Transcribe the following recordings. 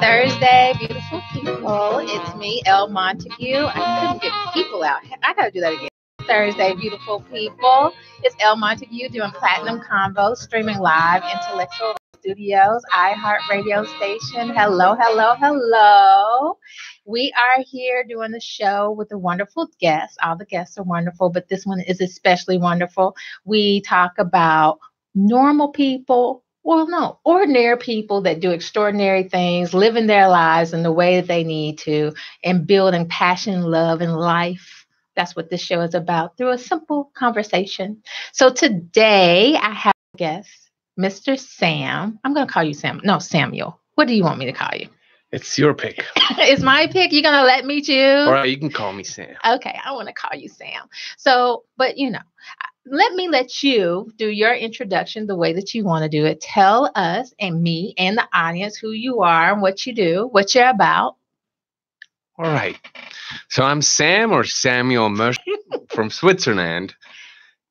Thursday, beautiful people. It's me, Elle Montague. I couldn't get people out. I got to do that again. Thursday, beautiful people. It's Elle Montague doing Platinum Convos, streaming live, Intellectual Studios, iHeartRadio station. Hello, hello, hello. We are here doing the show with a wonderful guest. All the guests are wonderful, but this one is especially wonderful. We talk about normal people. Well, no, ordinary people that do extraordinary things, living their lives in the way that they need to, and building passion, love, and life. That's what this show is about through a simple conversation. So today I have a guest, Mr. Sam. I'm going to call you Sam. No, Samuel. What do you want me to call you? It's your pick. It's my pick. You're going to let me choose? All right, you can call me Sam. Okay, I want to call you Sam. So, but let you do your introduction the way that you want to do it. Tell us and me and the audience who you are and what you do, what you're about. All right. So I'm Sam or Samuel Mersch from Switzerland,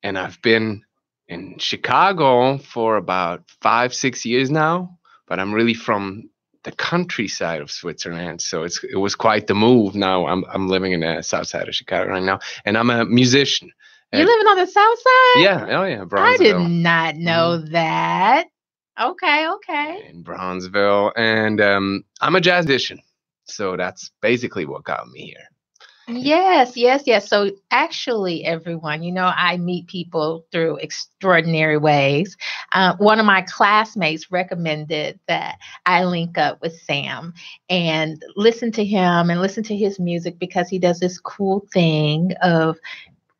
and I've been in Chicago for about 5-6 years now, but I'm really from the countryside of Switzerland, so it was quite the move. Now I'm living in the south side of Chicago right now, and I'm a musician. You living on the south side? Yeah, oh yeah, Bronzeville. I did not know that. Okay. In Bronzeville, and I'm a jazz musician, so that's basically what got me here. Yes. So actually, everyone, I meet people through extraordinary ways. One of my classmates recommended that I link up with Sam and listen to him and listen to his music because he does this cool thing of,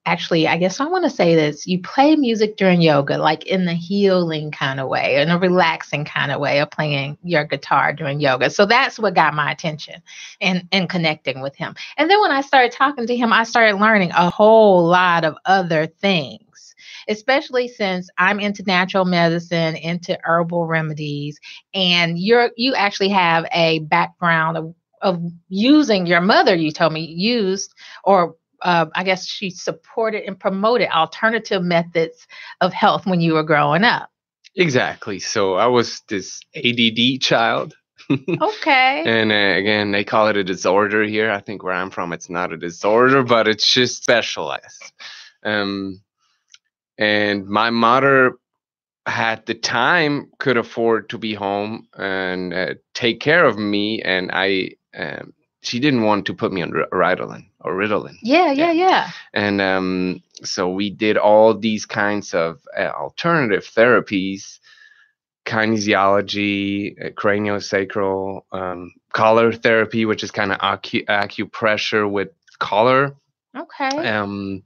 actually, I guess I want to say this. You play music during yoga, like in the healing kind of way, in a relaxing kind of way of playing your guitar during yoga. So that's what got my attention and connecting with him. And then when I started talking to him, I started learning a whole lot of other things, especially since I'm into natural medicine, into herbal remedies. And you actually have a background of using, your mother, you told me, used or I guess she supported and promoted alternative methods of health when you were growing up. Exactly. So I was this ADD child. Okay. And again, they call it a disorder here. I think where I'm from, it's not a disorder, but it's just specialized. And my mother had the time, could afford to be home and take care of me. And she didn't want to put me on Ritalin. Yeah. And so we did all these kinds of alternative therapies, kinesiology, craniosacral, color therapy, which is kind of acupressure with color. Okay.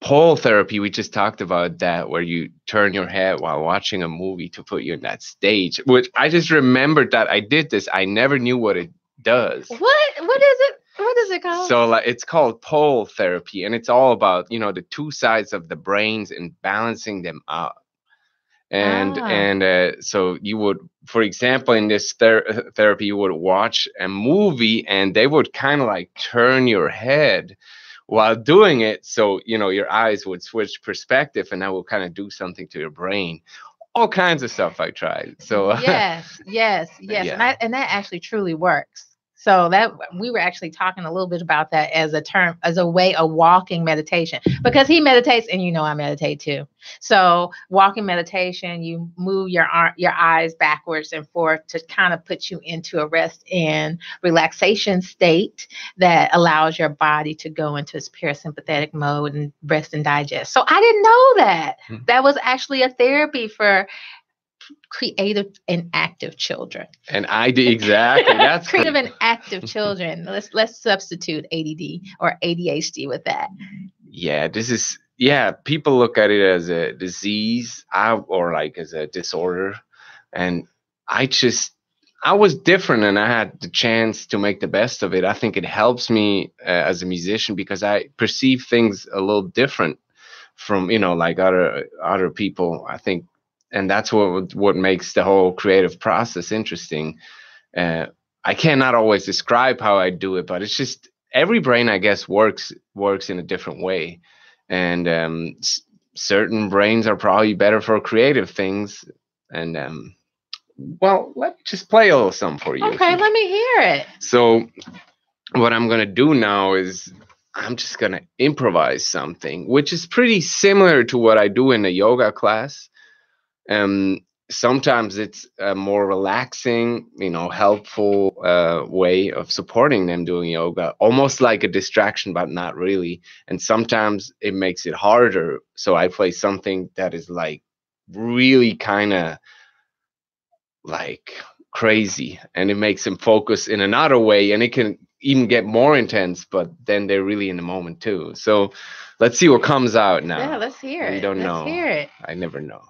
Pole therapy, we just talked about that, where you turn your head while watching a movie to put you in that stage, which I just remembered that I did this. I never knew what it does. What is it? What is it called? So it's called pole therapy, and it's all about, the two sides of the brains and balancing them out. And so you would, for example, in this therapy, you would watch a movie and they would kind of like turn your head while doing it. So, your eyes would switch perspective and that will kind of do something to your brain. All kinds of stuff I tried. So yes. Yeah. And that actually truly works. So that we were actually talking a little bit about that as a way of walking meditation, because he meditates and I meditate too. So walking meditation, you move your eyes backwards and forth to kind of put you into a rest and relaxation state that allows your body to go into its parasympathetic mode and rest and digest. So I didn't know that. That was actually a therapy for creative and active children. And I did exactly. That's creative and active children. Let's substitute ADD or ADHD with that. Yeah, people look at it as a disease or like as a disorder, and I was different, and I had the chance to make the best of it. I think it helps me as a musician because I perceive things a little different from like other people, I think. And that's what makes the whole creative process interesting. I cannot always describe how I do it, but it's just every brain, I guess, works in a different way. And certain brains are probably better for creative things. And Well, let me just play a little something for you. Okay, let me hear it. So what I'm gonna do now is I'm just gonna improvise something, which is pretty similar to what I do in a yoga class. Sometimes it's a more relaxing, helpful way of supporting them doing yoga, almost like a distraction, but not really. And sometimes it makes it harder. So I play something that is like really kind of like crazy, and it makes them focus in another way, and it can even get more intense, but then they're really in the moment too. So let's see what comes out now. Yeah, let's hear it. We don't Let's know. hear it. I never know.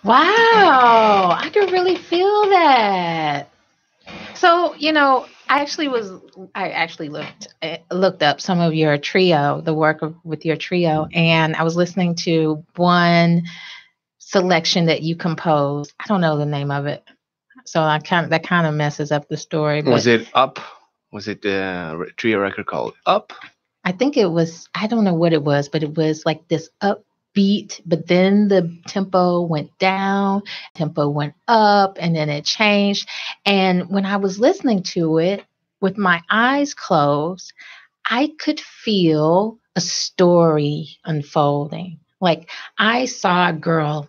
Wow, I could really feel that. So, I actually looked up some of your trio, the work with your trio, and I was listening to one selection that you composed. I don't know the name of it, so that kind of messes up the story. But Was it Up? Was it the trio record called Up? I think it was. I don't know what it was, but it was like this upbeat. But then the tempo went down, tempo went up, and then it changed. And when I was listening to it with my eyes closed, I could feel a story unfolding. Like I saw a girl,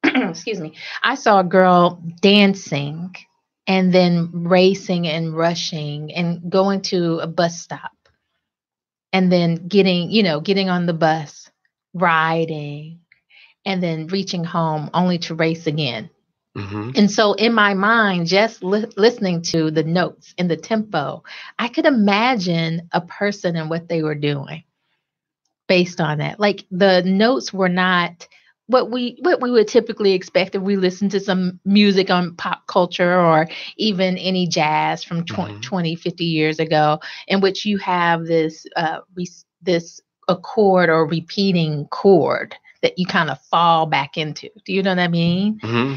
excuse me, I saw a girl dancing and then racing and rushing and going to a bus stop and then getting on the bus, riding, and then reaching home only to race again. Mm-hmm. And so in my mind, just listening to the notes and the tempo, I could imagine a person and what they were doing based on that. Like the notes were not what we would typically expect if we listen to some music on pop culture or even any jazz from 20, 50 years ago, in which you have this a chord or repeating chord that you kind of fall back into. Do you know what I mean? Mm-hmm.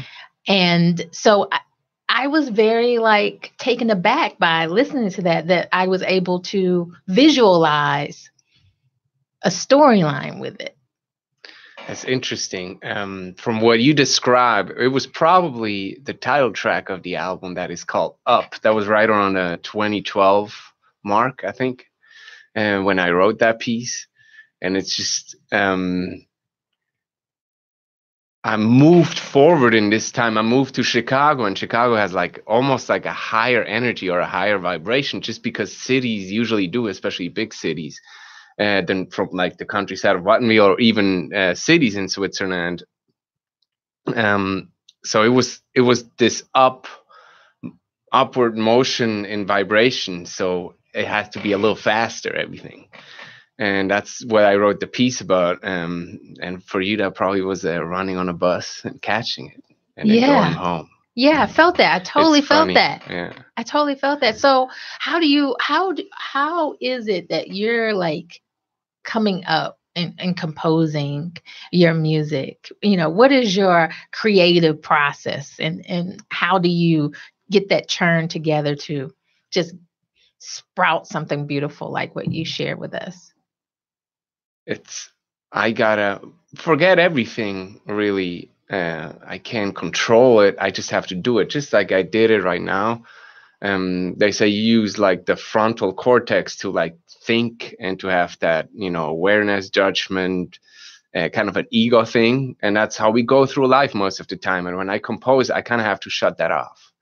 And so I was very like taken aback by listening to that I was able to visualize a storyline with it. That's interesting. From what you describe, it was probably the title track of the album that is called Up. That was right around the 2012 mark, I think, when I wrote that piece. And it's just, I moved forward in this time. I moved to Chicago, and Chicago has like almost like a higher energy or a higher vibration, just because cities usually do, especially big cities. Than from like the countryside of Wattenby or even cities in Switzerland. So it was this upward motion in vibration. So it has to be a little faster, everything. And that's what I wrote the piece about. And for you, that probably was running on a bus and catching it and then going home. Yeah, I felt that. I totally felt that. Yeah. I totally felt that. So how is it that you're like coming up and composing your music? What is your creative process and how do you get that churn together to just sprout something beautiful like what you shared with us? I gotta forget everything, really. I can't control it. I just have to do it, just like I did it right now. They say you use like the frontal cortex to like think and to have that, awareness, judgment, kind of an ego thing. And that's how we go through life most of the time. And when I compose, I kind of have to shut that off.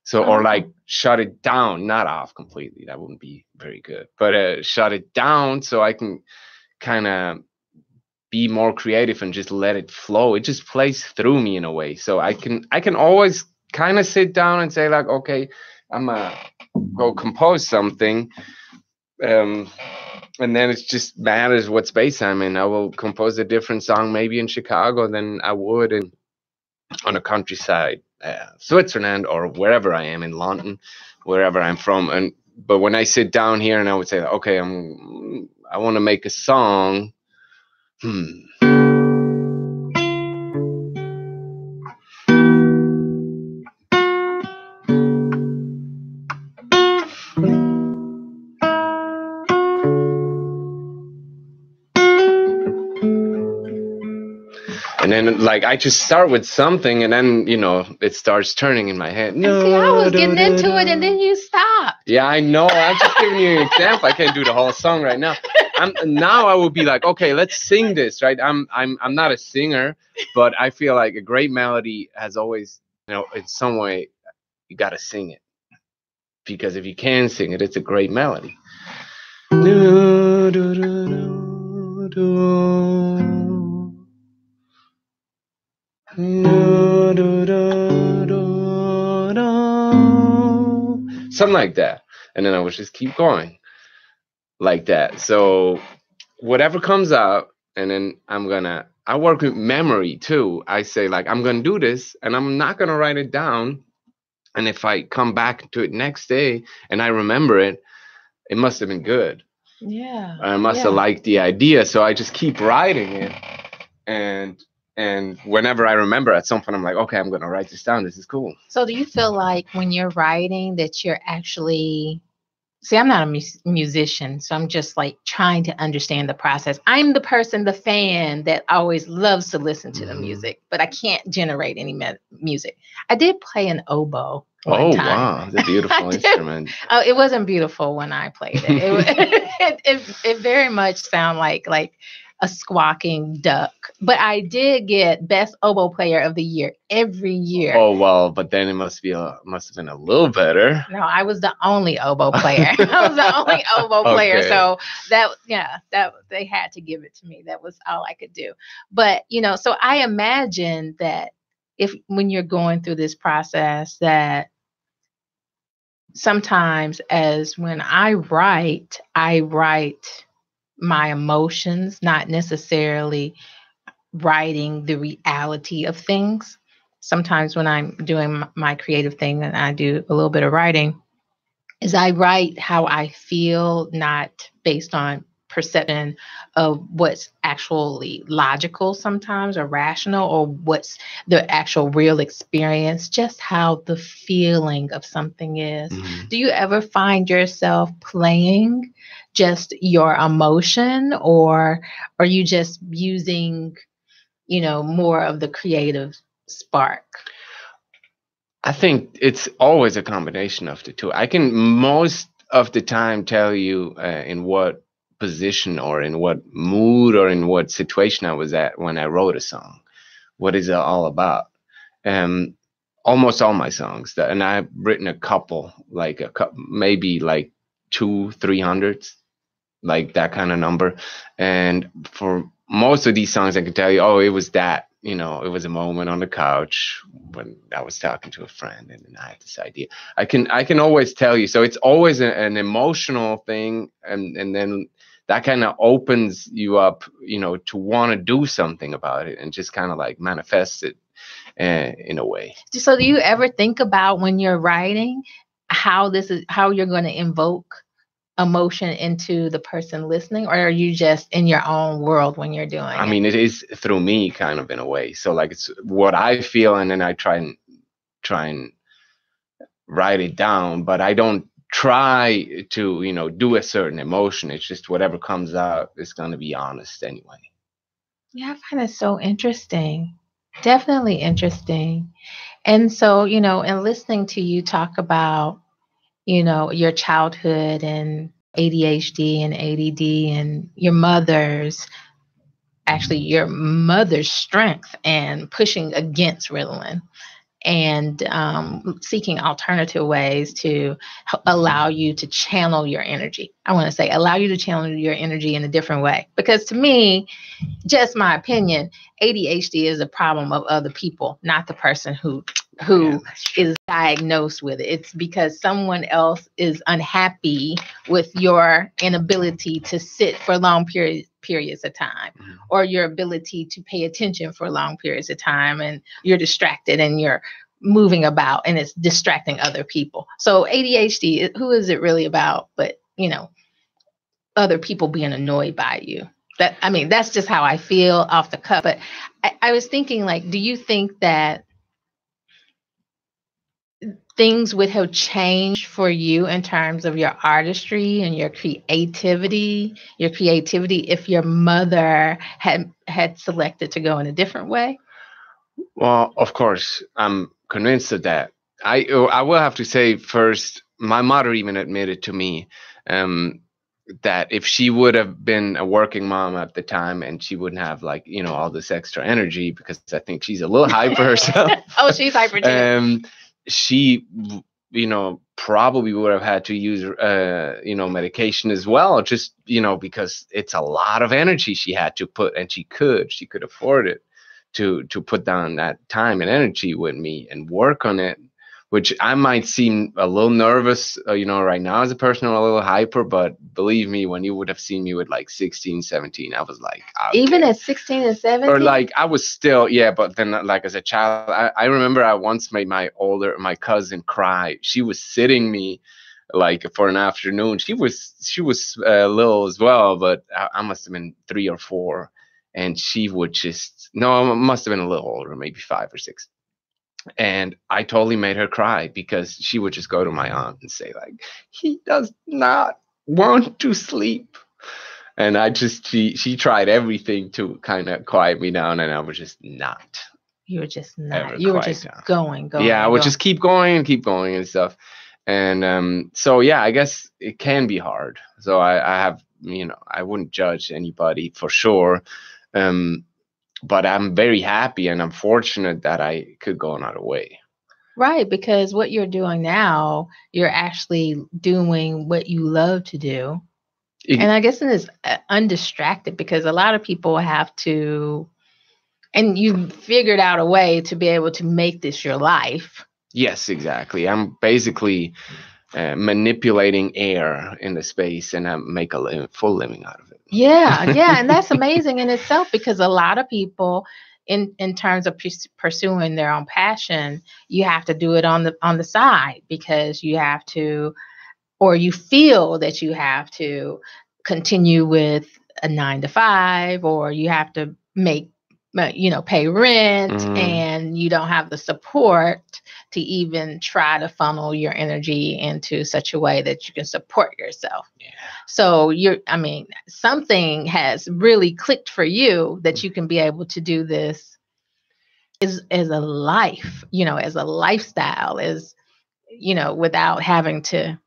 So, or like shut it down, not off completely. That wouldn't be very good, but shut it down so I can kind of be more creative and just let it flow. It just plays through me in a way. So I can always kind of sit down and say like, okay, I'm gonna go compose something. And then it just matters what space I'm in. I will compose a different song maybe in Chicago than I would on a countryside, Switzerland, or wherever I am in London, wherever I'm from. But when I sit down here and I would say, okay, I want to make a song. And then, like, I just start with something, and then, it starts turning in my head. No, see, I was getting into it, and then you stopped. Yeah, I know. I'm just giving you an example. I can't do the whole song right now. Now I would be like, okay, let's sing this, right? I'm not a singer, but I feel like a great melody has always, in some way, you got to sing it, because if you can sing it, it's a great melody. Something like that. And then I would just keep going like that. So whatever comes out, and then I work with memory too. I say like, I'm going to do this, and I'm not going to write it down. And if I come back to it next day and I remember it, it must have been good. Yeah. I must have liked the idea. So I just keep writing it. And whenever I remember, at some point, I'm like, okay, I'm going to write this down. This is cool. So do you feel like when you're writing that you're actually... See, I'm not a musician, so I'm just like trying to understand the process. I'm the fan that always loves to listen to the music, but I can't generate any music. I did play an oboe one time. Wow. It's a beautiful instrument. Oh, it wasn't beautiful when I played it. It very much sounded like a squawking duck. But I did get Best Oboe Player of the Year every year. Oh, well, but then it must have been a little better. No, I was the only oboe player. I was the only oboe player. So that they had to give it to me. That was all I could do. But, so I imagine that when you're going through this process, that sometimes when I write my emotions, not necessarily writing the reality of things. Sometimes when I'm doing my creative thing, and I do a little bit of writing, is I write how I feel, not based on perception of what's actually logical sometimes or rational, or what's the actual real experience, just how the feeling of something is. Mm-hmm. Do you ever find yourself playing just your emotion, or are you just using, more of the creative spark? I think it's always a combination of the two. I can most of the time tell you in what position or in what mood or in what situation I was at when I wrote a song. What is it all about? Almost all my songs, and I've written a couple, maybe like 200-300, like that kind of number. And for most of these songs, I can tell you, oh, it was that. It was a moment on the couch when I was talking to a friend, and then I had this idea. I can always tell you. So it's always an emotional thing, and then that kind of opens you up, to want to do something about it and just kind of like manifest it in a way. So do you ever think about when you're writing how you're going to invoke emotion into the person listening, or are you just in your own world when you're doing it? I mean, it is through me kind of in a way. So like it's what I feel, and then I try and write it down, but I don't try to, do a certain emotion. It's just whatever comes out is going to be honest anyway. Yeah, I find it so interesting. Definitely interesting. And so, in listening to you talk about your childhood and ADHD and ADD and your mother's strength and pushing against Ritalin and seeking alternative ways to allow you to channel your energy. I want to say allow you to channel your energy in a different way. Because to me, just my opinion, ADHD is a problem of other people, not the person who is diagnosed with it. It's because someone else is unhappy with your inability to sit for long periods of time, or your ability to pay attention for long periods of time, and you're distracted and you're moving about and it's distracting other people. So ADHD, who is it really about? But other people being annoyed by you. That's just how I feel off the cuff. But I was thinking, like, do you think that things would have changed for you in terms of your artistry and your creativity if your mother had selected to go in a different way? Well, of course, I'm convinced of that. I will have to say first, my mother even admitted to me that if she would have been a working mom at the time, and she wouldn't have all this extra energy, because I think she's a little hyper herself. Oh, she's hyper too. She probably would have had to use medication as well, just because it's a lot of energy she had to put, and she could afford it to put down that time and energy with me and work on it, which I might seem a little nervous, right now as a person, I'm a little hyper, but believe me, when you would have seen me with 16, 17, I was like, okay. Even at 16 and 17? Or I was still, yeah, but then as a child, I remember I once made my cousin cry. She was sitting me for an afternoon. She was little as well, but I must have been 3 or 4. And she would I must have been a little older, maybe 5 or 6. And I totally made her cry, because she would just go to my aunt and say, he does not want to sleep. And she tried everything to kind of quiet me down, and I was just not. You were just not. You were just going. Yeah, I would just keep going and stuff. And so, yeah, I guess it can be hard. So I have, I wouldn't judge anybody for sure. But I'm very happy and I'm fortunate that I could go another way. Right, because what you're doing now, you're actually doing what you love to do. And I guess it is undistracted, because a lot of people have to, and you figured out a way to be able to make this your life. Yes, exactly. I'm basically manipulating air in the space, and I make a full living out of it. Yeah. And that's amazing in itself, because a lot of people, in terms of pursuing their own passion, you have to do it on the side, because you have to, or you feel that you have to continue with a 9 to 5, or you have to pay rent, and you don't have the support to even try to funnel your energy into such a way that you can support yourself. Yeah. So something has really clicked for you, that you can be able to do this as a life, as a lifestyle, without having to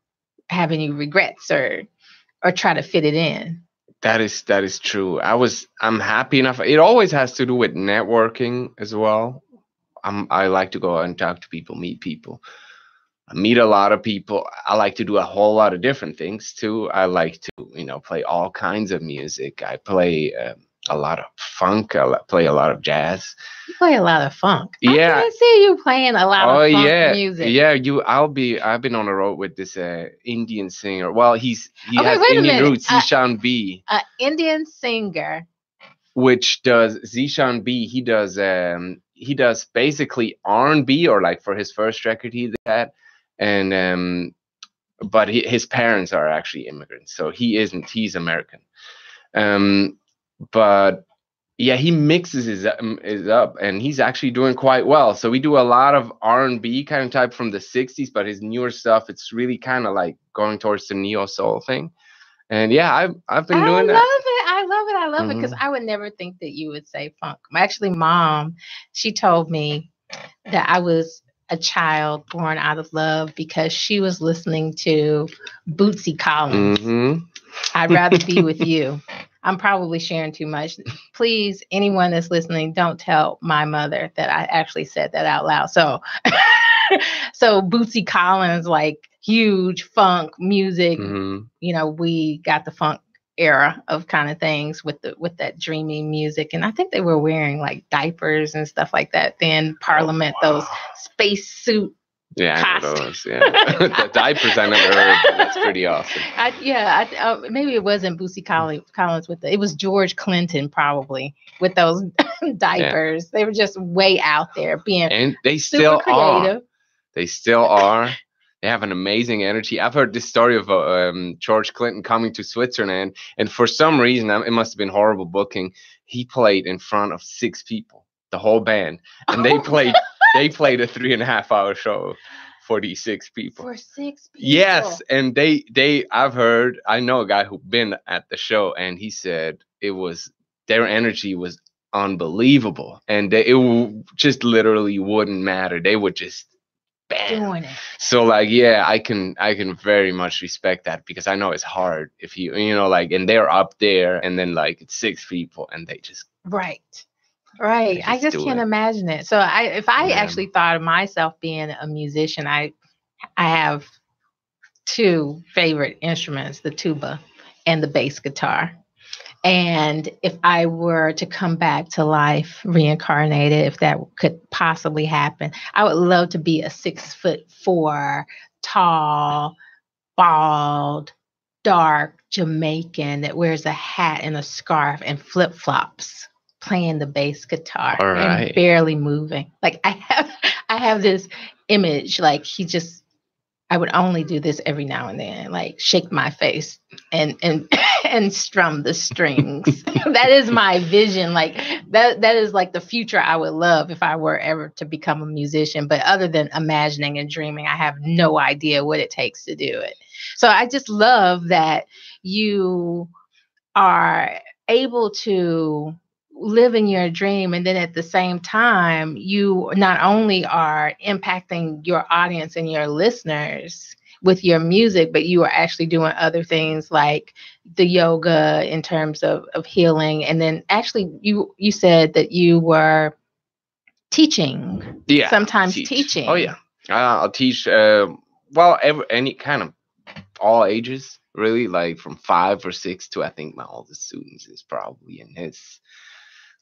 have any regrets or try to fit it in. That is true. I'm happy enough. It always has to do with networking as well. I like to go out and talk to people, meet people. I meet a lot of people. I like to do a whole lot of different things too. I like to, play all kinds of music. I play a lot of funk. I play a lot of jazz. You play a lot of funk. Yeah. I can see you playing a lot of funk music. Yeah, I've been on the road with this Indian singer. Well, he has Indian roots, Zishan B. Indian singer. Which does Zishan B, he does basically R&B, or for his first record he did that. And but his parents are actually immigrants, so he's American. But yeah, he mixes his up, and he's actually doing quite well. So we do a lot of R&B kind of type from the 60s, but his newer stuff, it's really kind of going towards the neo soul thing. And yeah, I've been doing that. I love it, because I would never think that you would say funk. Actually, Mom, she told me that I was a child born out of love because she was listening to Bootsy Collins. I'd rather be with you. I'm probably sharing too much. Please, anyone that's listening, don't tell my mother that I actually said that out loud. So, so Bootsy Collins, like huge funk music. You know, we got the funk era of kind of things with that dreamy music, and I think they were wearing like diapers and stuff like that. Then Parliament, those spacesuit. Yeah, I know those. Yeah, the diapers I never heard, but that's pretty awesome. Maybe it wasn't Bootsy Collins with it was George Clinton probably with those diapers. Yeah. They were just way out there being, and they still creative. They still are. They have an amazing energy. I've heard this story of George Clinton coming to Switzerland, and for some reason, it must have been horrible booking. He played in front of 6 people, the whole band, and they played. They played a 3.5-hour show for these 6 people. For 6 people. Yes, and I know a guy who's been at the show, and he said their energy was unbelievable, and it just literally wouldn't matter. They would just doing it. So like, yeah, I can very much respect that, because I know it's hard if you like, and they're up there, and then like it's 6 people, and they just right. I just can't imagine it. So if I actually thought of myself being a musician, I have 2 favorite instruments, the tuba and the bass guitar. And if I were to come back to life, reincarnated, if that could possibly happen, I would love to be a 6'4", tall, bald, dark Jamaican that wears a hat and a scarf and flip-flops, playing the bass guitar and barely moving. Like I have this image, like I would only do this every now and then, like shake my face and strum the strings. That is my vision. Like that is like the future I would love if I were ever to become a musician. But other than imagining and dreaming, I have no idea what it takes to do it. So I just love that you are able to live in your dream, and then at the same time you not only are impacting your audience and your listeners with your music, but you are actually doing other things like the yoga in terms of healing. And then actually you said that you were teaching. Sometimes teaching. Oh yeah, I'll teach any kind of all ages, really, like from 5 or 6 to, I think my oldest students is probably in his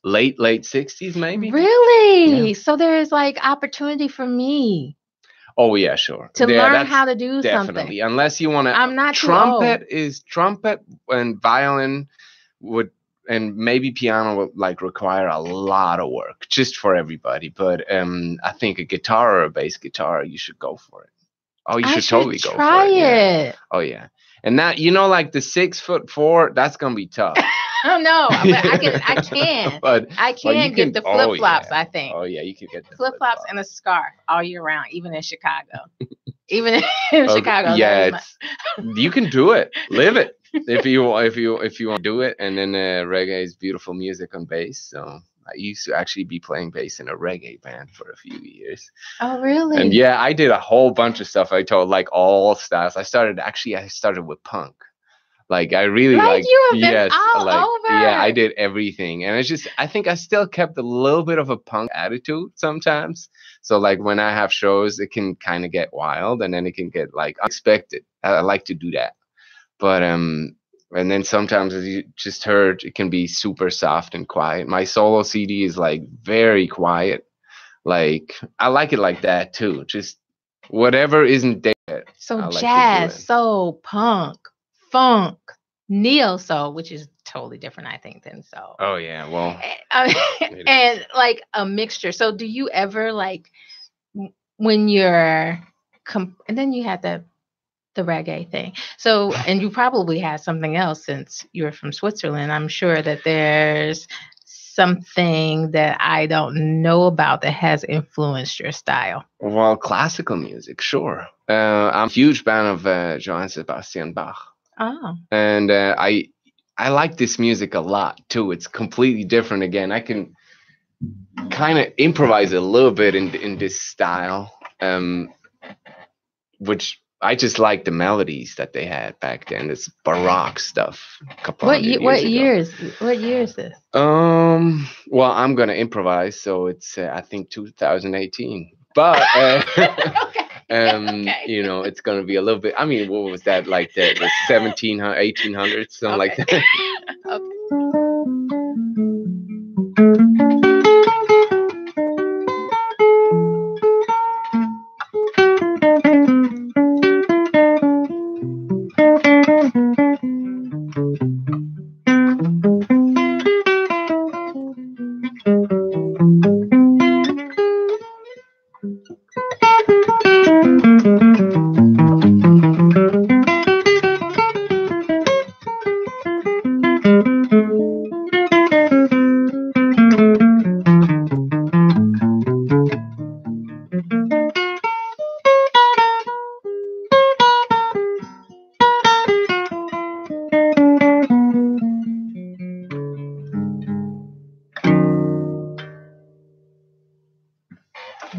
late 60s, maybe. Really? Yeah. So there is like opportunity for me. Oh yeah, sure. To learn how to do definitely. something. Unless you want to. I'm not trumpet and violin and maybe piano would like require a lot of work just for everybody. But I think a guitar or a bass guitar, you should go for it. Oh, you should totally go for it. Try it. Yeah. Oh yeah. And that, like the 6'4", that's gonna be tough. Oh no, but I can. But I can get the flip flops. Yeah. I think. Oh yeah, you can get the flip flops and a scarf all year round, even in Chicago. Even in Chicago. Yeah, you can do it. Live it if you want to do it. And then reggae is beautiful music on bass. So I used to actually be playing bass in a reggae band for a few years. Oh really? And yeah, I did a whole bunch of stuff. I told like all styles. I started with punk. Like I really like you have been all over. Yeah, I did everything, and I think I still kept a little bit of a punk attitude sometimes. So like when I have shows, it can kind of get wild, and then it can get like unexpected. I like to do that, but and then sometimes, as you just heard, it can be super soft and quiet. My solo CD is like very quiet. Like I like it like that too. Just whatever isn't there. So jazz, soul, punk, funk, neo soul, which is totally different, I think, than soul. Oh yeah, well, and like a mixture. So do you ever like when you're and then you had the reggae thing. So, and you probably had something else since you're from Switzerland. I'm sure that there's something that I don't know about that has influenced your style. Well, classical music, sure. I'm a huge fan of Johann Sebastian Bach. Oh. And I like this music a lot too. It's completely different. Again, I can kind of improvise a little bit in this style. which I just like the melodies that they had back then. It's baroque stuff. A couple hundred What years ago. what year is this? Well, I'm gonna improvise, so it's I think 2018. But Okay. you Okay. know, it's gonna be a little bit. I mean, what was that like the 1700s, 1800s, something like Okay. that. Okay.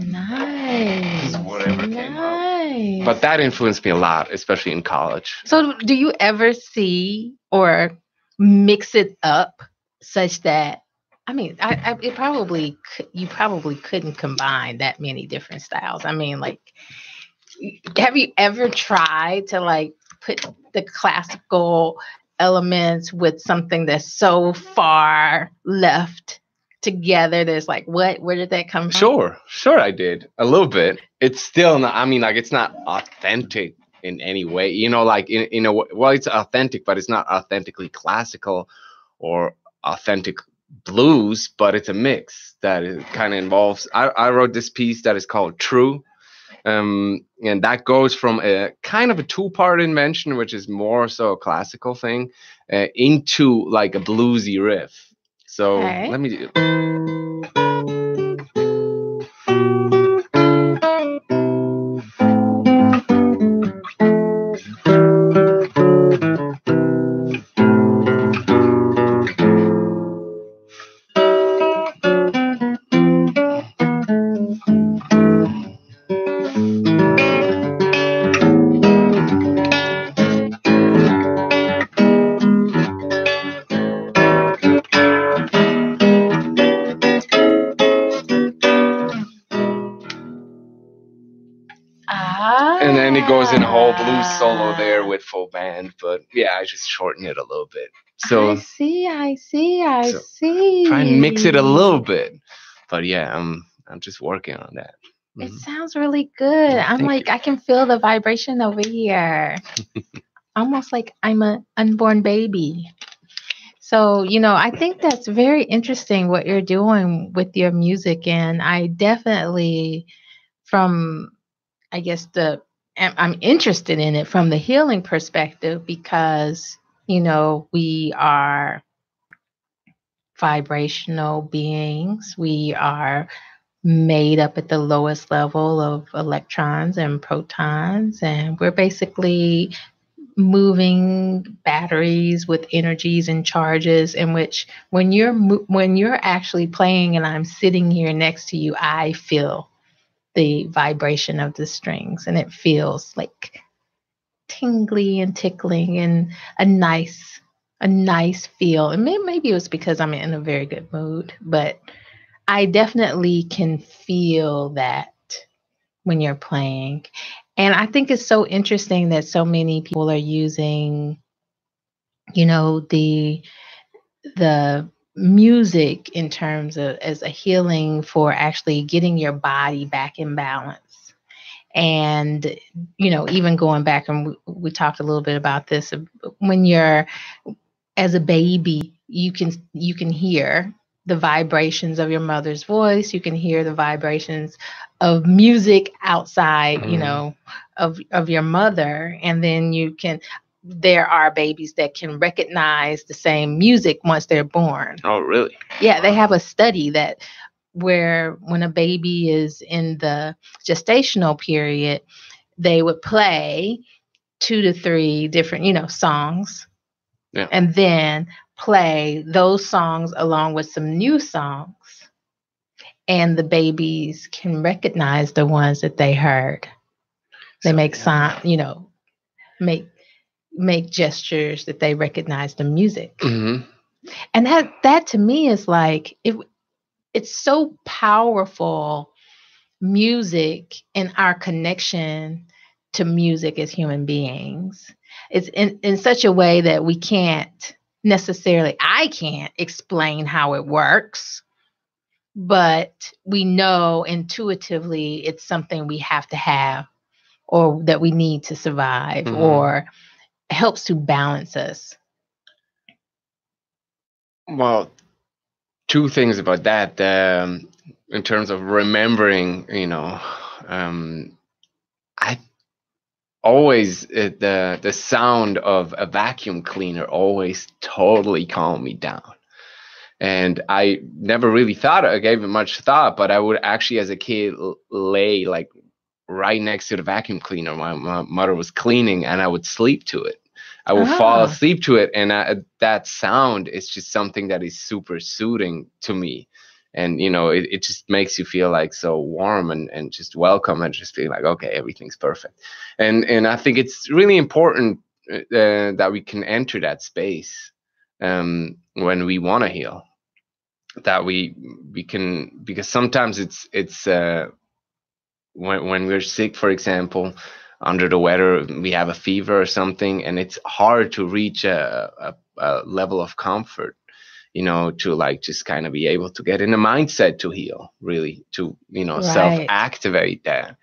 Nice. Just whatever came out. Nice. But that influenced me a lot, especially in college. So, do you ever see or mix it up such that, I mean, it probably you probably couldn't combine that many different styles. I mean, like, have you ever tried to like put the classical elements with something that's so far left together? There's like, what? Where did that come from? Sure, I did a little bit. It's still not. I mean, like, it's not authentic in any way. You know, like in a well, it's authentic, but it's not authentically classical or authentic blues. But it's a mix that it kind of involves. I wrote this piece that is called True. And that goes from a kind of a two-part invention, which is more so a classical thing, into like a bluesy riff. So Okay. let me. And then it goes in a whole blues solo there with full band. But yeah, I just shorten it a little bit. So I see. so try and mix it a little bit. But yeah, I'm just working on that. It Mhm. sounds really good. Yeah, I'm thank like, you. I can feel the vibration over here. Almost like I'm an unborn baby. So, I think that's very interesting what you're doing with your music. And I definitely, from, I guess, I'm interested in it from the healing perspective because, we are vibrational beings. We are made up at the lowest level of electrons and protons, and we're basically moving batteries with energies and charges, in which when you're actually playing and I'm sitting here next to you, I feel the vibration of the strings, and it feels like tingly and tickling and a nice feel. And maybe it was because I'm in a very good mood, but I definitely can feel that when you're playing. And I think it's so interesting that so many people are using, the music in terms of as a healing for actually getting your body back in balance. And, even going back, and we talked a little bit about this, when you're as a baby, you can hear the vibrations of your mother's voice. You can hear the vibrations of music outside, of your mother, and then there are babies that can recognize the same music once they're born. Oh, really? Yeah, they have a study that where when a baby is in the gestational period, they would play 2 to 3 different, songs, Yeah. and then play those songs along with some new songs. and the babies can recognize the ones that they heard. They So make yeah. sign, make make gestures that they recognize the music. Hmm. And that to me is like it's so powerful, music and our connection to music as human beings. It's in such a way that we can't necessarily, I can't explain how it works, but we know intuitively it's something we have to have or that we need to survive Hmm. or helps to balance us. Well, two things about that. In terms of remembering, I always the sound of a vacuum cleaner always totally calmed me down. And I never really thought, I gave it much thought, but I would actually, as a kid, lay like right next to the vacuum cleaner. My mother was cleaning, and I would sleep to it. I would fall Ah, asleep to it, and that sound is just something that is super soothing to me. And it just makes you feel like so warm and just welcome, and just feel like, okay, everything's perfect. And I think it's really important that we can enter that space when we want to heal, that we can, because sometimes it's when we're sick, for example, under the weather, we have a fever or something, and it's hard to reach a level of comfort, to like just kind of be able to get in the mindset to heal, really, to self right. activate that.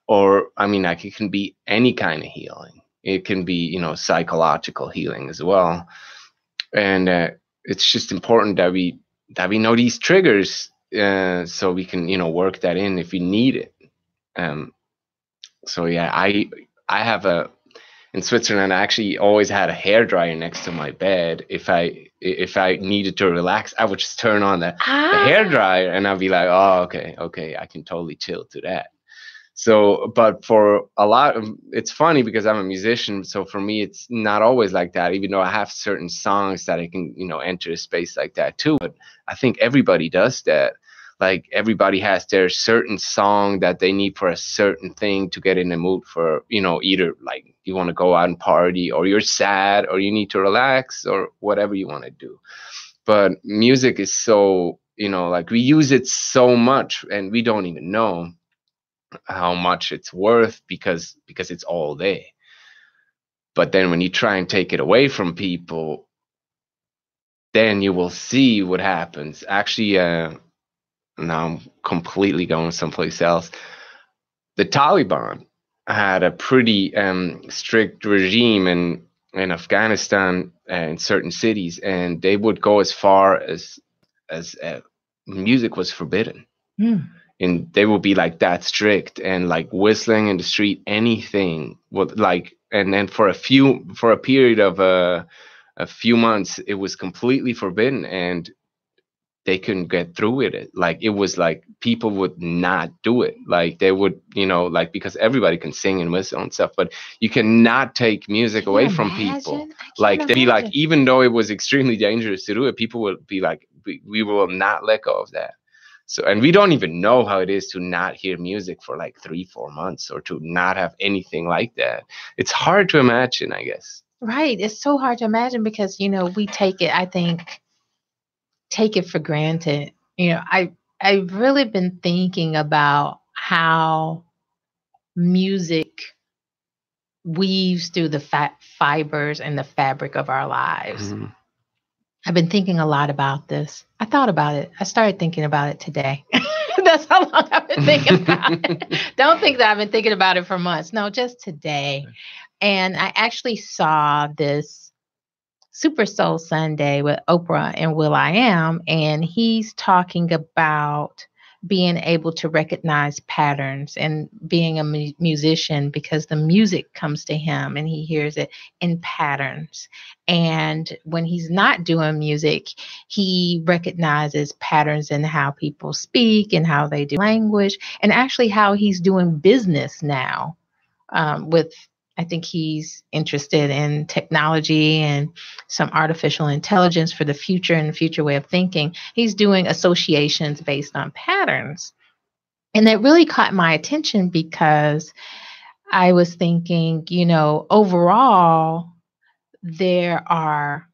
Or I mean, like, it can be any kind of healing. It can be psychological healing as well. And it's just important that we know these triggers, so we can work that in if we need it. um so yeah, I have a in Switzerland, I actually always had a hair dryer next to my bed. If I needed to relax, I would just turn on the hair Ah, dryer, and I'd be like, oh, okay, I can totally chill to that. So, but for a lot of, it's funny because I'm a musician. So for me, it's not always like that, even though I have certain songs that I can, enter a space like that too. But I think everybody does that. Like, everybody has their certain song that they need for a certain thing to get in the mood for, either like you want to go out and party, or you're sad, or you need to relax, or whatever you want to do. But music is so, like, we use it so much, and we don't even know how much it's worth, because it's all there. But then when you try and take it away from people, then you will see what happens. Actually, now I'm completely going someplace else. The Taliban had a pretty strict regime in Afghanistan, in certain cities, and they would go as far as music was forbidden. mm, And they will be like that strict, and like whistling in the street, anything would, like, and then for a period of a few months, it was completely forbidden, and they couldn't get through with it. Like, it was like people would not do it. Like, they would, like, because everybody can sing and whistle and stuff, but you cannot take music can you away from people. imagine? I can't Like, they'd be like, imagine. even though it was extremely dangerous to do it, people would be like, we will not let go of that. So, and we don't even know how it is to not hear music for like 3-4 months, or to not have anything like that. It's hard to imagine, I guess. Right. It's so hard to imagine because, we take it, I think, take it for granted. I've really been thinking about how music weaves through the fibers and the fabric of our lives. Mhm. I've been thinking a lot about this. I thought about it. I started thinking about it today. That's how long I've been thinking about it. Don't think that I've been thinking about it for months. No, just today. And I actually saw this Super Soul Sunday with Oprah and Will I Am, and he's talking about being able to recognize patterns and being a musician because the music comes to him and he hears it in patterns. And when he's not doing music, he recognizes patterns in how people speak and how they do language, and actually how he's doing business now with I think he's interested in technology and some artificial intelligence for the future and the future way of thinking. He's doing associations based on patterns. And that really caught my attention because I was thinking, overall, there are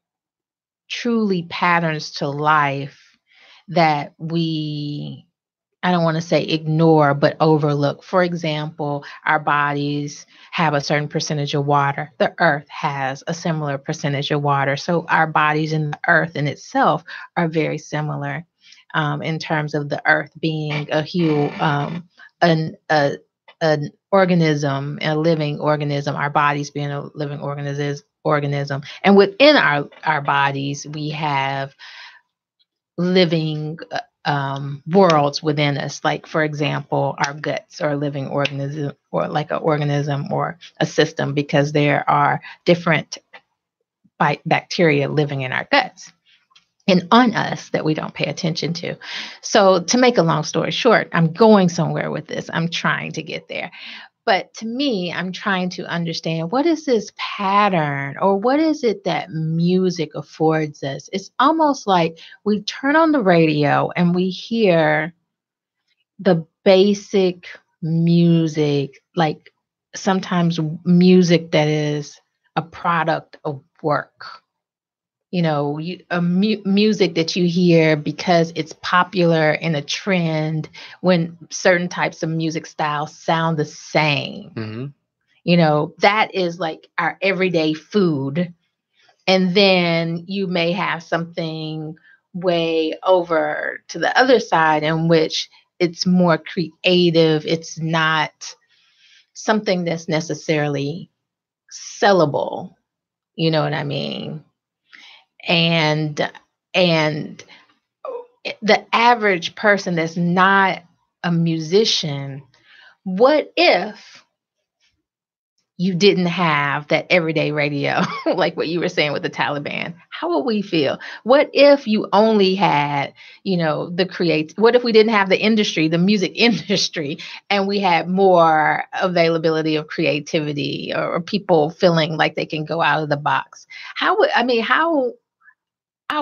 truly patterns to life that I don't want to say ignore, but overlook. For example, our bodies have a certain percentage of water. The earth has a similar percentage of water. So our bodies and the earth in itself are very similar, in terms of the earth being a huge, an organism, a living organism, our bodies being a living organism. And within our bodies, we have living worlds within us. Like, for example, our guts are a living organism, or like an organism or a system, because there are different bacteria living in our guts and on us that we don't pay attention to. So, to make a long story short, I'm going somewhere with this. I'm trying to get there. But to me, I'm trying to understand, what is this pattern, or what is it that music affords us? It's almost like we turn on the radio and we hear the basic music, like sometimes music that is a product of work. Music that you hear because it's popular in a trend, when certain types of music styles sound the same. That is like our everyday food. And then you may have something way over to the other side in which it's more creative. It's not something that's necessarily sellable. You know what I mean? And the average person that's not a musician, what if you didn't have that everyday radio, like what you were saying with the Taliban? How would we feel? What if you only had, what if we didn't have the industry, the music industry, and we had more availability of creativity, or people feeling like they can go out of the box? How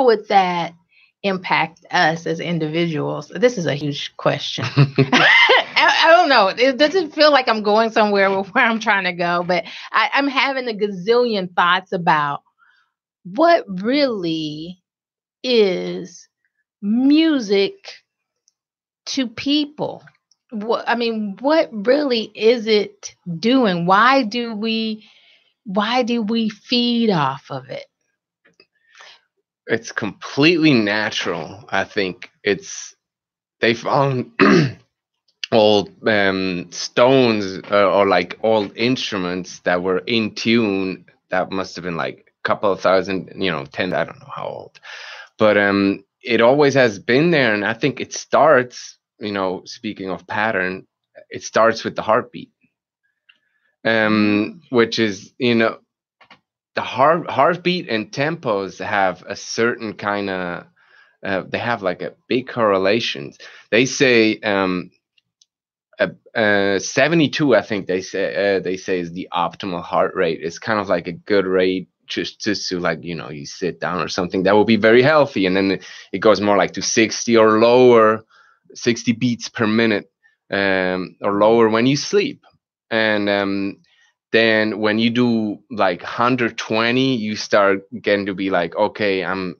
would that impact us as individuals? This is a huge question. I don't know. It doesn't feel like I'm going somewhere where I'm trying to go, but I'm having a gazillion thoughts about what really is music to people. What really is it doing? Why do we feed off of it? It's completely natural. I think they found old stones, or like old instruments that were in tune, that must have been like a couple of thousand, 10, I don't know how old, but it always has been there. And I think it starts, speaking of pattern, it starts with the heartbeat, which is, the heartbeat and tempos have a certain kind of they have like a big correlation. They say 72, I think they say is the optimal heart rate. It's kind of like a good rate, just to like, you sit down or something, that will be very healthy. And then it goes more like to 60 or lower, 60 beats per minute, or lower when you sleep. And then when you do like 120, you start getting to be like, okay, I'm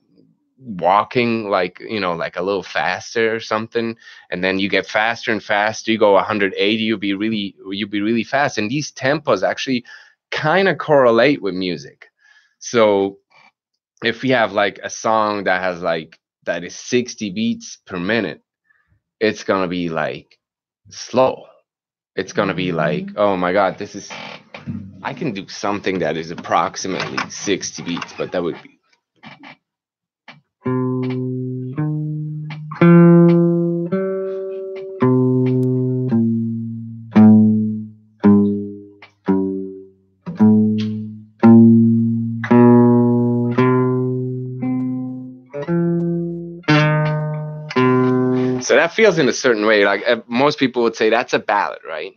walking like, like a little faster or something. And then you get faster and faster. You go 180, you'll be really fast. And these tempos actually kind of correlate with music. So if we have like a song that is 60 beats per minute, it's gonna be like slow. It's gonna be like, oh my God, I can do something that is approximately 60 beats, but that would be. So that feels in a certain way. Like most people would say that's a ballad, right?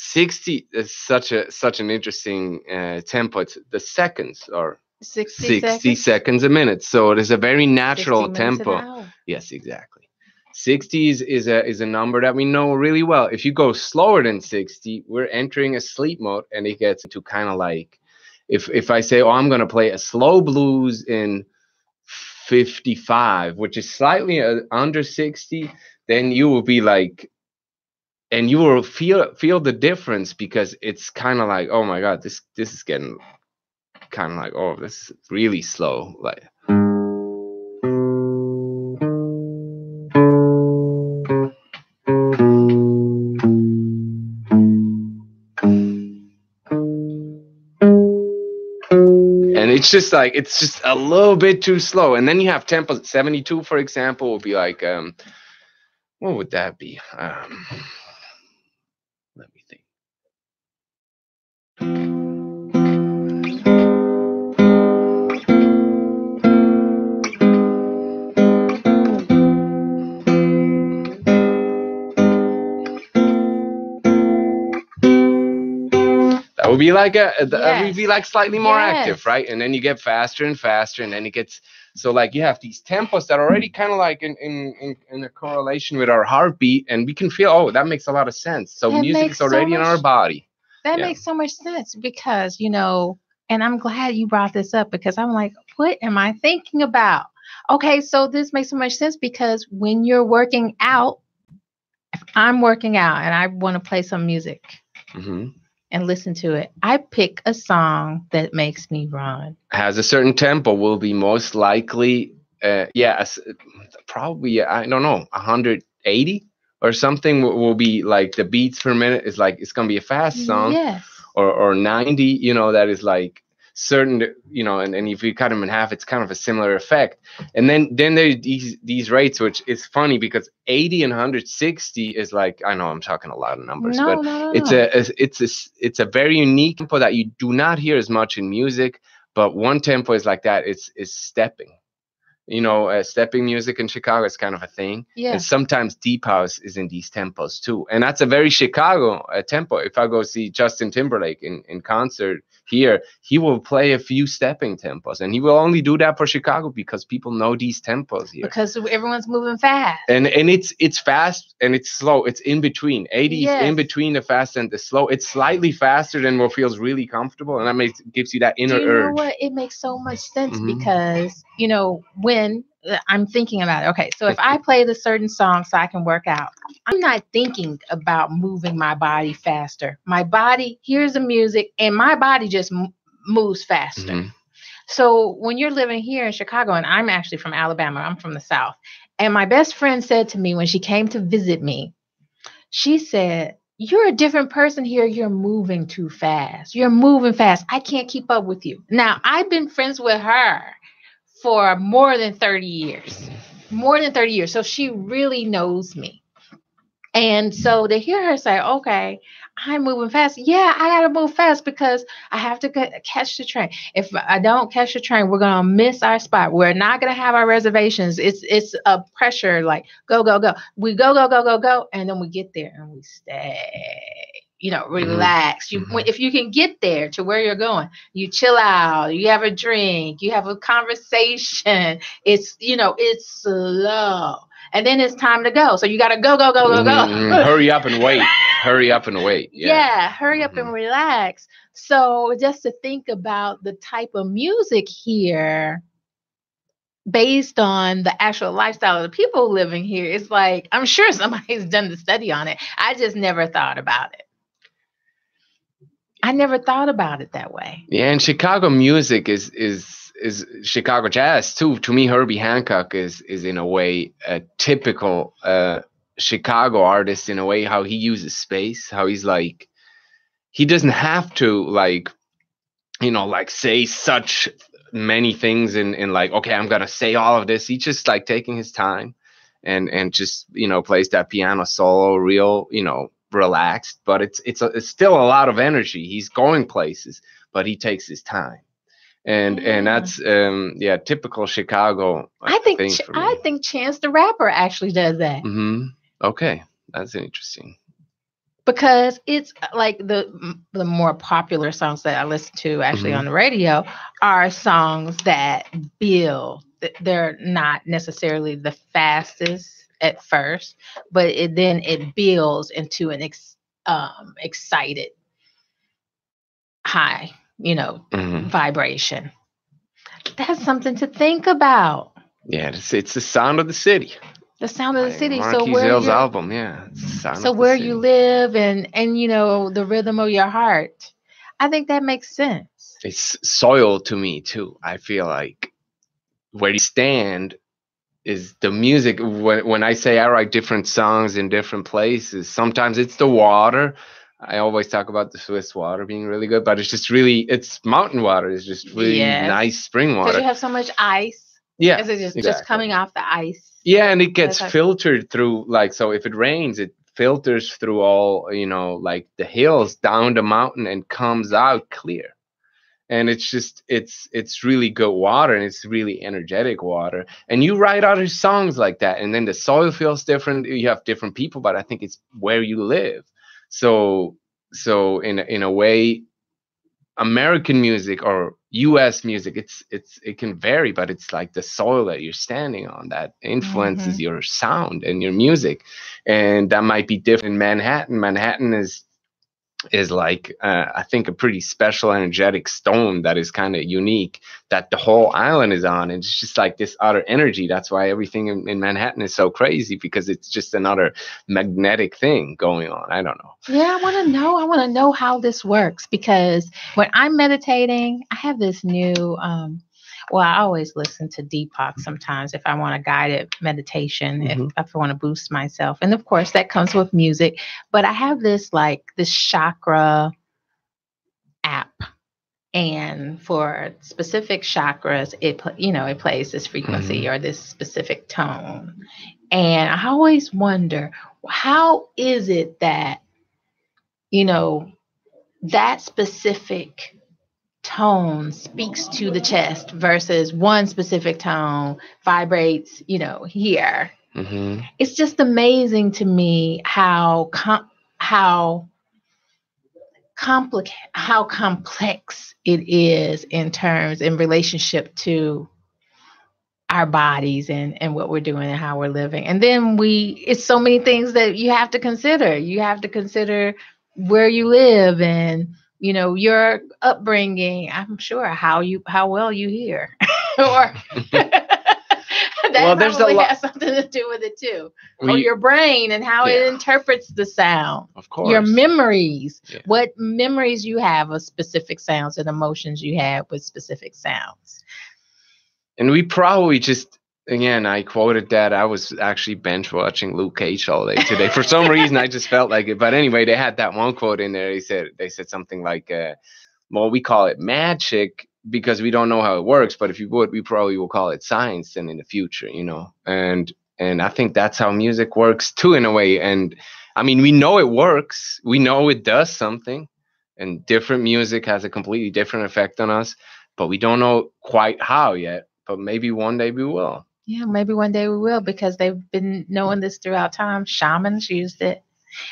60 is such an interesting tempo. It's the seconds are 60 60 seconds, seconds a minute, so it is a very 60 natural minutes an tempo. hour. Yes, exactly. 60 is a number that we know really well. If you go slower than 60, we're entering a sleep mode, and it gets into kind of like, if I say, oh, I'm going to play a slow blues in 55, which is slightly under 60, then you will be like, and you will feel the difference, because it's kind of like, oh my god, this is getting kind of like, oh, this is really slow, like. And it's just like, it's just a little bit too slow. And then you have tempos. 72, for example, will be like, what would that be? Let me think. That would be like that would be like slightly more active, right? And then you get faster and faster, and then it gets, so like you have these tempos that are already kind of like in a correlation with our heartbeat, and we can feel, oh, that makes a lot of sense. So That music is already in our body. That makes so much sense, because, and I'm glad you brought this up, because I'm like, what am I thinking about? Okay, so this makes so much sense, because when you're working out, if I'm working out and I want to play some music and listen to it, I pick a song that makes me run. Has a certain tempo, will be most likely, probably, I don't know, 180 or something will be like, the beats per minute is like, it's gonna be a fast song. Yes. Or 90, that is like certain, and if you cut them in half, it's kind of a similar effect. And then there these rates, which is funny, because 80 and 160 is like, I know I'm talking a lot of numbers, but it's a very unique tempo that you do not hear as much in music. But one tempo is like that. Is stepping. Stepping music in Chicago is kind of a thing. Yeah. And sometimes deep house is in these tempos too. And that's a very Chicago tempo. If I go see Justin Timberlake in concert here, he will play a few stepping tempos. And he will only do that for Chicago, because people know these tempos here. Because everyone's moving fast. And it's fast and it's slow. It's in between. 80 is in between the fast and the slow. It's slightly faster than what feels really comfortable. And that gives you that inner urge. You know what? It makes so much sense, because, when I'm thinking about it. Okay, so if I play the certain song so I can work out, I'm not thinking about moving my body faster. My body hears the music and my body just moves faster. So when you're living here in Chicago, and I'm actually from Alabama, I'm from the South, and my best friend said to me when she came to visit me, she said, "You're a different person here. You're moving too fast. You're moving fast. I can't keep up with you." Now, I've been friends with her for more than 30 years. So she really knows me. And so to hear her say, okay, I'm moving fast. Yeah, I got to move fast, because I have to catch the train. If I don't catch the train, we're going to miss our spot. We're not going to have our reservations. It's a pressure, like, go, go, go. We go, go, go, go, go. And then we get there and we stay. Relax. If you can get there to where you're going, you chill out, you have a drink, you have a conversation. It's slow. And then it's time to go. So you got to go, go, go, go, go. Hurry up and wait. Hurry up and wait. Yeah, hurry up and relax. So just to think about the type of music here, based on the actual lifestyle of the people living here, it's like, I'm sure somebody's done the study on it. I just never thought about it. I never thought about it that way. Yeah, and Chicago music is Chicago jazz too. To me, Herbie Hancock is in a way a typical Chicago artist, in a way how he uses space, how he's like, he doesn't have to like say such many things in like, okay, I'm gonna say all of this. He's just like taking his time and just plays that piano solo real relaxed, but it's still a lot of energy. He's going places, but he takes his time. And that's typical Chicago. I think Chance the Rapper actually does that. Okay, that's interesting. because it's like the more popular songs that I listen to actually Hmm. on the radio are songs that build. They're not necessarily the fastest at first, but then it builds into an excited high, Hmm. vibration. That's something to think about. Yeah, it's the sound of the city. The sound of the Like city. Marquis Zell's album. Yeah, it's the sound So of the where you city. live and the rhythm of your heart. I think that makes sense. It's soil to me too. I feel like where you stand is the music. When I say I write different songs in different places, sometimes it's the water. I always talk about the Swiss water being really good, but it's mountain water. It's just really Yes. nice spring Because you water. have so much ice. Yeah, Is it just exactly. coming off the ice? Yeah, and it gets That's like, filtered through, like, so if it rains, it filters through all, like the hills down the mountain and comes out clear. And it's just it's really good water, and it's really energetic water. And you write other songs like that, and then the soil feels different. You have different people, but I think it's where you live. So in a way, American music or US music, it can vary, but it's like the soil that you're standing on that influences hmm your sound and your music. And that might be different in Manhattan. Manhattan is like, I think, a pretty special energetic stone that is kind of unique, that the whole island is on. And it's just like this other energy. That's why everything in Manhattan is so crazy, because it's just another magnetic thing going on. I don't know. Yeah, I want to know. I want to know how this works because when I'm meditating, I have this new. Well, I always listen to Deepak sometimes if I want a guided meditation, Hmm. if I want to boost myself, and of course that comes with music. But I have this chakra app, and for specific chakras, it plays this frequency Hmm. or this specific tone, and I always wonder how is it that you know that specific tone speaks to the chest versus one specific tone vibrates, here. Hmm. It's just amazing to me how how complex it is in relationship to our bodies and what we're doing and how we're living. And then it's so many things that you have to consider. You have to consider where you live and your upbringing. I'm sure how well you hear, or that Well, there's a probably lot. has something to do with it too. Or We your brain and how it Yeah, interprets the sound. of Your course. memories, Yeah. what memories you have of specific sounds and emotions you have with specific sounds. And we probably just, again, I quoted that. I was actually bench watching Luke Cage all day today. For some reason, I just felt like it. But anyway, they had that one quote in there. They said something like, well, we call it magic because we don't know how it works. But if you would, we probably will call it science then in the future. And I think that's how music works too, in a way. And I mean, we know it works. We know it does something. And different music has a completely different effect on us, but we don't know quite how yet. But maybe one day we will. Yeah, maybe one day we will because they've been knowing this throughout time. Shamans used it.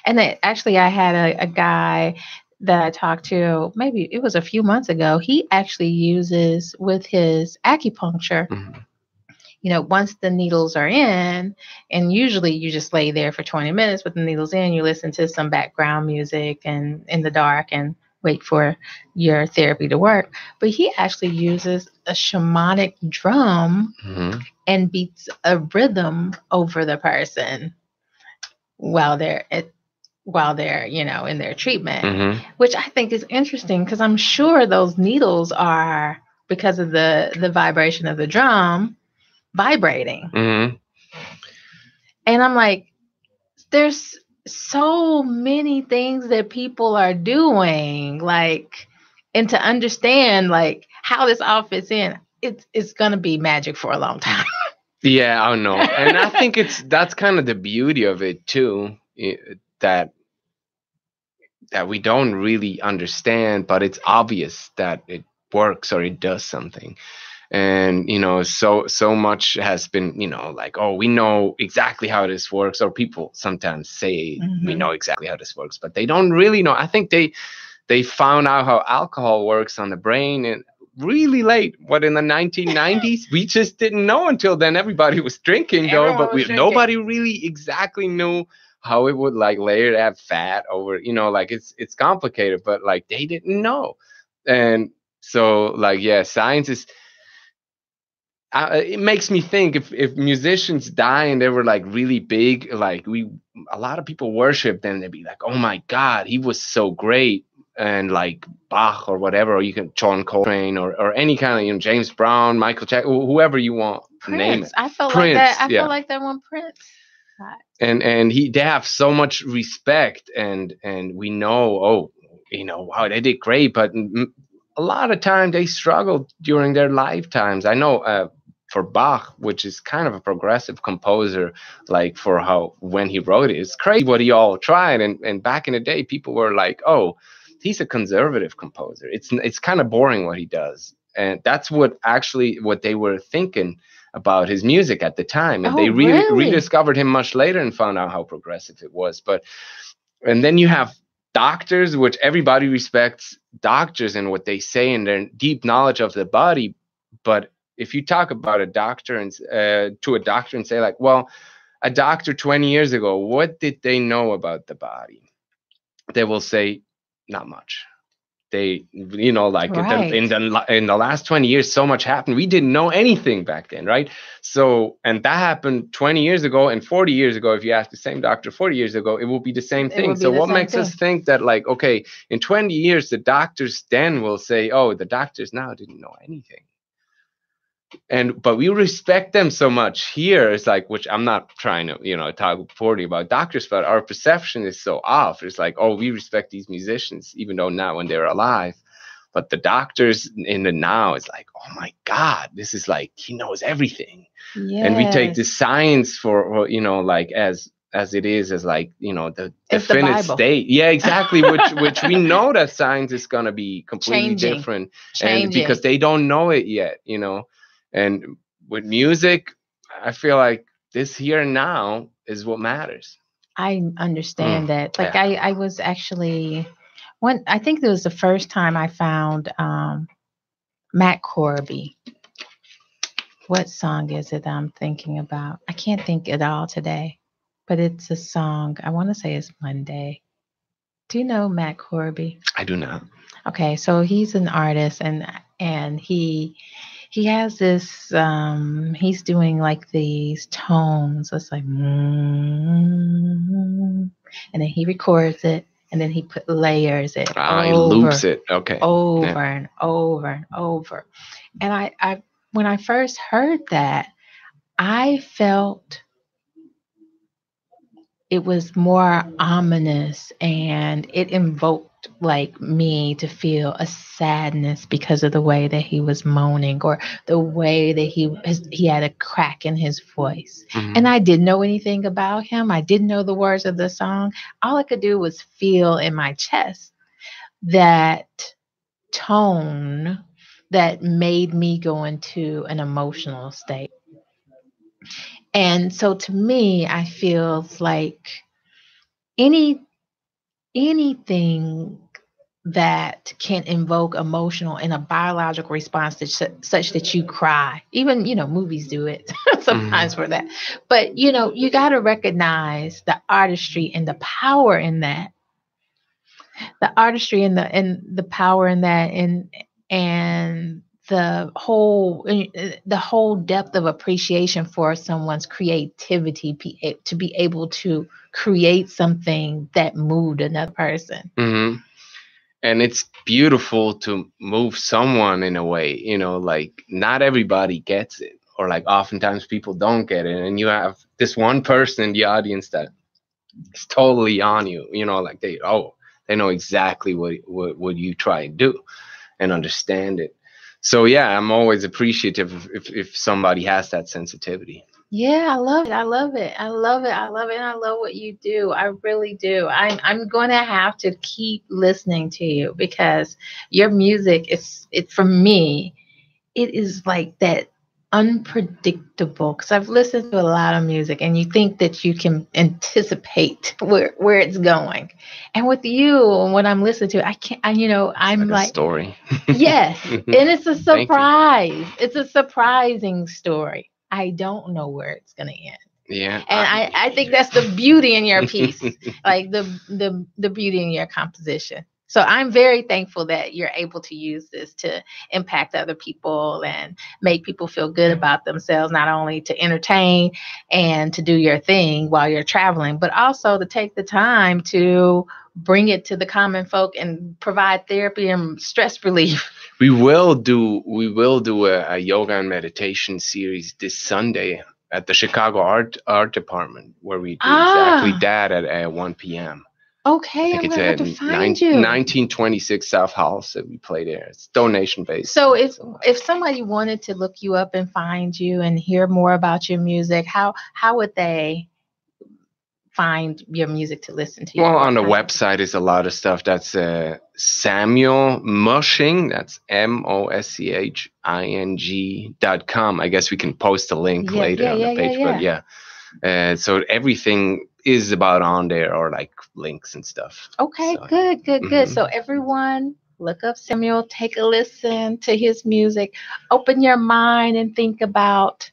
And actually, I had a guy that I talked to, maybe it was a few months ago. He actually uses with his acupuncture, Mhm. once the needles are in, and usually you just lay there for 20 minutes with the needles in, you listen to some background music and in the dark and wait for your therapy to work. But he actually uses a shamanic drum Mhm. and beats a rhythm over the person while they're in their treatment, Mhm. which I think is interesting because I'm sure those needles are, because of the vibration of the drum, vibrating. Mhm. And I'm like, there's so many things that people are doing, like, and to understand like how this all fits in, it's gonna be magic for a long time. Yeah, I know. And I think that's kind of the beauty of it too, that we don't really understand, but it's obvious that it works or it does something. And so much has been, like, oh, we know exactly how this works, or people sometimes say we know exactly how this works, but they don't really know. I think they found out how alcohol works on the brain and really late. What, in the 1990s? We just didn't know until then. Everybody was drinking though, but nobody really exactly knew how it would like later have fat over, like it's complicated, but like they didn't know. And so like, yeah, science is, it makes me think, if musicians die and they were like really big, like a lot of people worship them, they'd be like, oh my God, he was so great. And like Bach or whatever, or you can John Coltrane or any kind of, James Brown, Michael Jackson, whoever you want, name it. I felt Prince, like that. I felt like that when Prince died. And they have so much respect, and we know, oh, wow, they did great, but a lot of time they struggled during their lifetimes. I know for Bach, which is kind of a progressive composer, like for how when he wrote it, it's crazy what he all tried. And back in the day, people were like, oh, he's a conservative composer. It's kind of boring what he does. And that's what they were thinking about his music at the time. And they really rediscovered him much later and found out how progressive it was. And then you have doctors, which everybody respects doctors and what they say and their deep knowledge of the body. But if you talk about a doctor and to a doctor and say like, well, a doctor 20 years ago, what did they know about the body? They will say, not much. They, like in the last 20 years, so much happened. We didn't know anything back then, right? So, and that happened 20 years ago and 40 years ago. If you ask the same doctor 40 years ago, it will be the same thing. So what makes us think that like, okay, in 20 years, the doctors then will say, oh, the doctors now didn't know anything. But we respect them so much here. It's like, which I'm not trying to, talk poorly about doctors, but our perception is so off. It's like, oh, we respect these musicians, even though not when they're alive. But the doctors in the now is like, oh my God, this is like, he knows everything. Yes. And we take the science for, like as it is, as like, the definite state. Yeah, exactly. which we know that science is going to be completely different. And because they don't know it yet, And with music, I feel like this here and now is what matters. I understand that. Like I was actually I think it was the first time I found Matt Corby. What song is it I'm thinking about? I can't think at all today, but it's a song. I want to say it's Monday. Do you know Matt Corby? I do not. Okay, so he's an artist and he has this he's doing like these tones. It's like and then he records it and then he layers it he loops it over and over and over. And I when I first heard that, I felt it was more ominous and it invoked like me to feel a sadness because of the way that he was moaning or the way that he had a crack in his voice. Mm-hmm. And I didn't know anything about him. I didn't know the words of the song. All I could do was feel in my chest that tone that made me go into an emotional state. And so to me, I feel like anything that can invoke emotional and a biological response such that you cry, even, movies do it sometimes for that. But, you got to recognize the artistry and the power in that. The artistry and the power in that and the whole depth of appreciation for someone's creativity to be able to create something that moved another person. Mm-hmm. And it's beautiful to move someone in a way, like not everybody gets it, or like oftentimes people don't get it. And you have this one person in the audience that is totally on you, like they know exactly what you try to do and understand it. So yeah, I'm always appreciative if somebody has that sensitivity. Yeah, I love it. I love it. I love it. I love it. And I love what you do. I really do. I'm going to have to keep listening to you because your music it's for me. it is like that unpredictable, because I've listened to a lot of music and you think that you can anticipate where it's going. And with you, when I'm listening to it, I can't, I'm like a like, story. yes. And it's a Thank you. surprise. It's a surprising story. I don't know where it's going to end. Yeah. And I think that's the beauty in your piece, like the beauty in your composition. So I'm very thankful that you're able to use this to impact other people and make people feel good about themselves, not only to entertain and to do your thing while you're traveling, but also to take the time to bring it to the common folk and provide therapy and stress relief. We will do a yoga and meditation series this Sunday at the Chicago Art Department, where we do exactly that at 1 p.m. Okay, I think I'm it's going to find you. 1926 South House that we play there. It's donation based. So if somebody wanted to look you up and find you and hear more about your music, how would they find your music to listen to? Well, on the website is a lot of stuff. That's Samuel Musching. That's MOSCHING.com. I guess we can post a link later on the page. But so everything is about on there, or like links and stuff. Okay, so, good. So everyone, look up Samuel, take a listen to his music, open your mind and think about,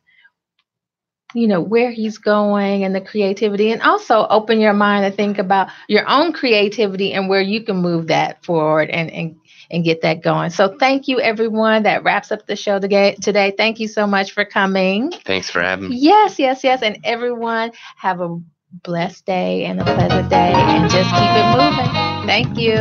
where he's going and the creativity, and also open your mind to think about your own creativity and where you can move that forward and get that going. So thank you, everyone. That wraps up the show today. Thank you so much for coming. Thanks for having me. Yes. And everyone, have a blessed day and a pleasant day, and just keep it moving. Thank you.